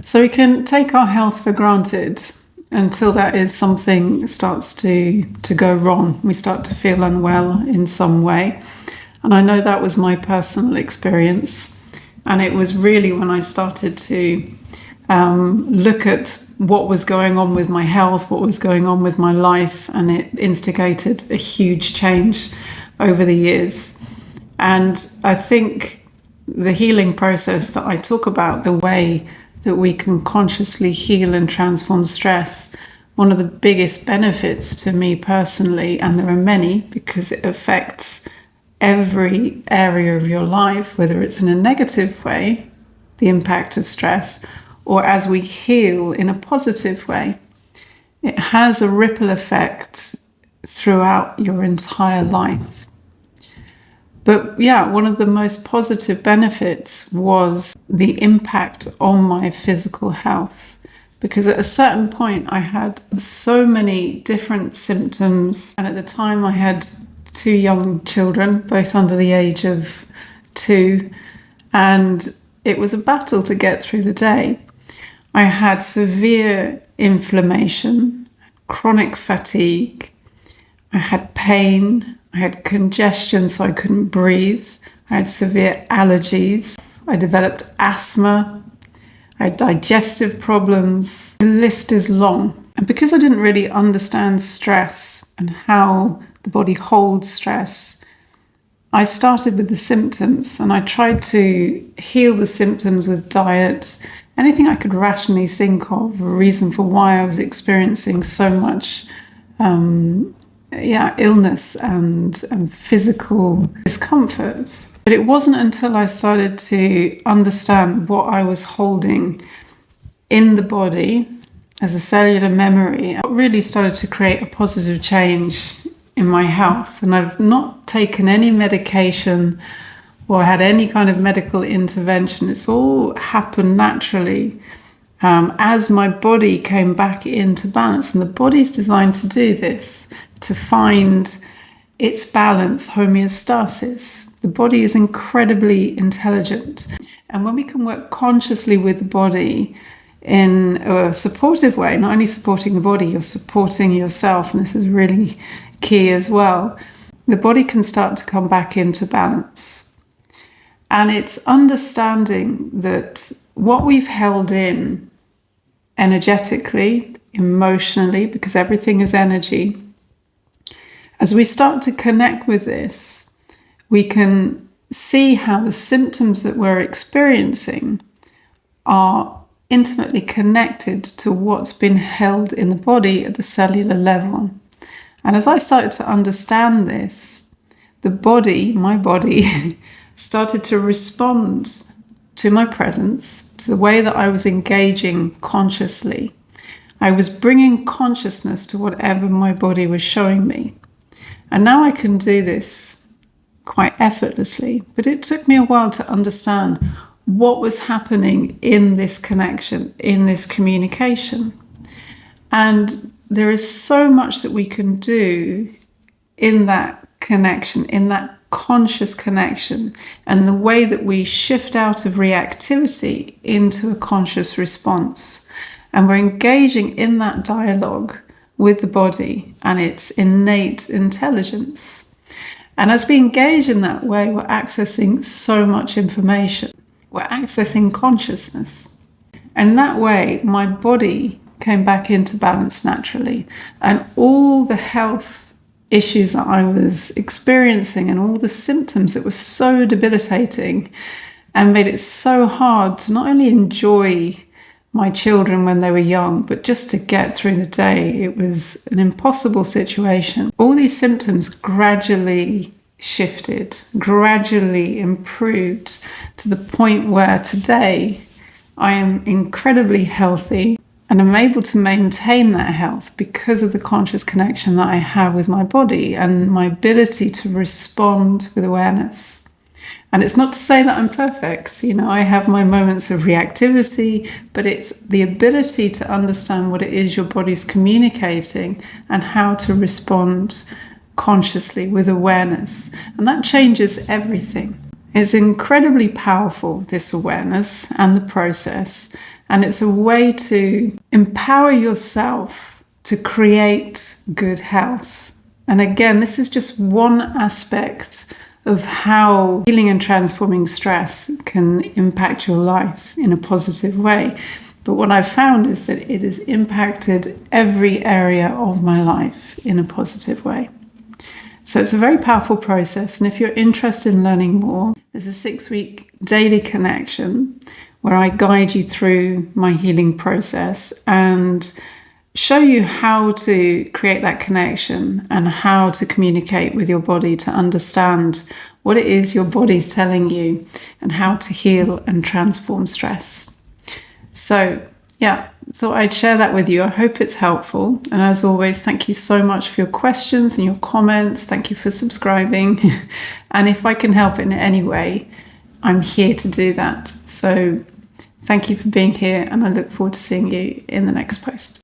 So we can take our health for granted until that is something starts to go wrong. We start to feel unwell in some way. And I know that was my personal experience. And it was really when I started to look at what was going on with my health, what was going on with my life, and it instigated a huge change over the years. And I think the healing process that I talk about, the way that we can consciously heal and transform stress, one of the biggest benefits to me personally, and there are many because it affects every area of your life, whether it's in a negative way, the impact of stress, or as we heal in a positive way, it has a ripple effect throughout your entire life. But yeah, one of the most positive benefits was the impact on my physical health. Because at a certain point I had so many different symptoms. And at the time I had 2 young children, both under the age of 2. And it was a battle to get through the day. I had severe inflammation, chronic fatigue. I had pain. I had congestion, so I couldn't breathe. I had severe allergies. I developed asthma. I had digestive problems. The list is long. And because I didn't really understand stress and how the body holds stress, I started with the symptoms and I tried to heal the symptoms with diet, anything I could rationally think of, a reason for why I was experiencing so much illness and physical discomfort. But it wasn't until I started to understand what I was holding in the body as a cellular memory, I really started to create a positive change in my health. And I've not taken any medication or had any kind of medical intervention. It's all happened naturally. As my body came back into balance, and the body's designed to do this, to find its balance, homeostasis. The body is incredibly intelligent. And when we can work consciously with the body in a supportive way, not only supporting the body, you're supporting yourself, and this is really key as well, the body can start to come back into balance. And it's understanding that what we've held in energetically, emotionally, because everything is energy, as we start to connect with this, we can see how the symptoms that we're experiencing are intimately connected to what's been held in the body at the cellular level. And as I started to understand this, the body, my body, started to respond to my presence, to the way that I was engaging consciously. I was bringing consciousness to whatever my body was showing me. And now I can do this quite effortlessly, but it took me a while to understand what was happening in this connection, in this communication. And there is so much that we can do in that connection, in that conscious connection, and the way that we shift out of reactivity into a conscious response. And we're engaging in that dialogue with the body and its innate intelligence. And as we engage in that way, we're accessing so much information. We're accessing consciousness. And that way, my body came back into balance naturally. And all the health issues that I was experiencing and all the symptoms that were so debilitating and made it so hard to not only enjoy my children when they were young, but just to get through the day, it was an impossible situation. All these symptoms gradually shifted, gradually improved to the point where today I am incredibly healthy and I'm able to maintain that health because of the conscious connection that I have with my body and my ability to respond with awareness. And it's not to say that I'm perfect. I have my moments of reactivity, but it's the ability to understand what it is your body's communicating and how to respond consciously with awareness. And that changes everything. It's incredibly powerful, this awareness and the process. And it's a way to empower yourself to create good health. And again, this is just one aspect of how healing and transforming stress can impact your life in a positive way. But what I've found is that it has impacted every area of my life in a positive way. So it's a very powerful process. And if you're interested in learning more, there's a 6-week daily connection where I guide you through my healing process and show you how to create that connection and how to communicate with your body to understand what it is your body's telling you and how to heal and transform stress. So, yeah, thought I'd share that with you. I hope it's helpful. And as always, thank you so much for your questions and your comments. Thank you for subscribing. And if I can help in any way, I'm here to do that. So thank you for being here, and I look forward to seeing you in the next post.